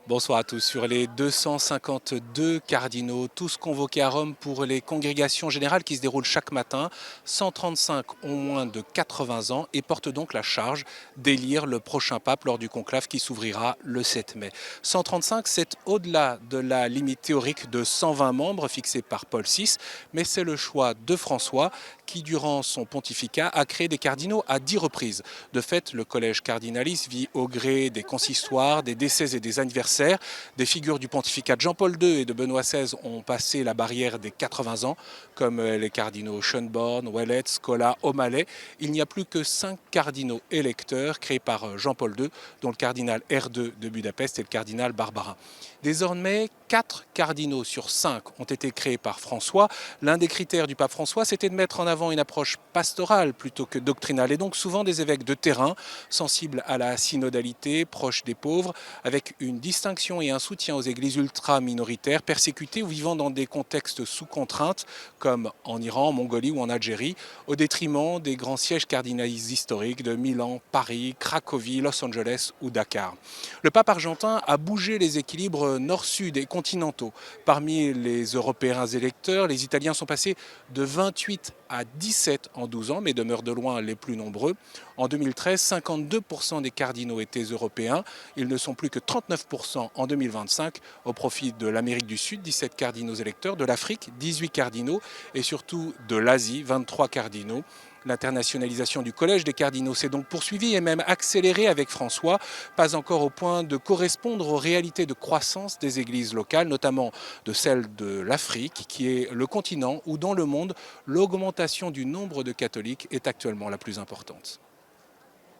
Bonsoir à tous. Sur les 252 cardinaux, tous convoqués à Rome pour les congrégations générales qui se déroulent chaque matin, 135 ont moins de 80 ans et portent donc la charge d'élire le prochain pape lors du conclave qui s'ouvrira le 7 mai. 135, c'est au-delà de la limite théorique de 120 membres fixée par Paul VI, mais c'est le choix de François qui, durant son pontificat, a créé des cardinaux à 10 reprises. De fait, le collège cardinalice vit au gré des consistoires, des décès et des anniversaires. Des figures du pontificat de Jean-Paul II et de Benoît XVI ont passé la barrière des 80 ans, comme les cardinaux Schönborn, Ouellet, Scola, O'Malley. Il n'y a plus que 5 cardinaux électeurs créés par Jean-Paul II, dont le cardinal R2 de Budapest et le cardinal Barbarin. Désormais, 4 cardinaux sur 5 ont été créés par François. L'un des critères du pape François, c'était de mettre en avant une approche pastorale plutôt que doctrinale, et donc souvent des évêques de terrain, sensibles à la synodalité, proches des pauvres, avec une distinction et un soutien aux églises ultra-minoritaires, persécutées ou vivant dans des contextes sous contrainte, comme en Iran, en Mongolie ou en Algérie, au détriment des grands sièges cardinalistes historiques de Milan, Paris, Cracovie, Los Angeles ou Dakar. Le pape argentin a bougé les équilibres nord-sud et continentaux. Parmi les Européens électeurs, les Italiens sont passés de 28 à 17 en 12 ans, mais demeurent de loin les plus nombreux. En 2013, 52% des cardinaux étaient européens. Ils ne sont plus que 39% en 2025, au profit de l'Amérique du Sud, 17 cardinaux électeurs, de l'Afrique, 18 cardinaux, et surtout de l'Asie, 23 cardinaux. L'internationalisation du collège des cardinaux s'est donc poursuivie et même accélérée avec François, pas encore au point de correspondre aux réalités de croissance des églises locales, notamment de celle de l'Afrique, qui est le continent où dans le monde, l'augmentation du nombre de catholiques est actuellement la plus importante.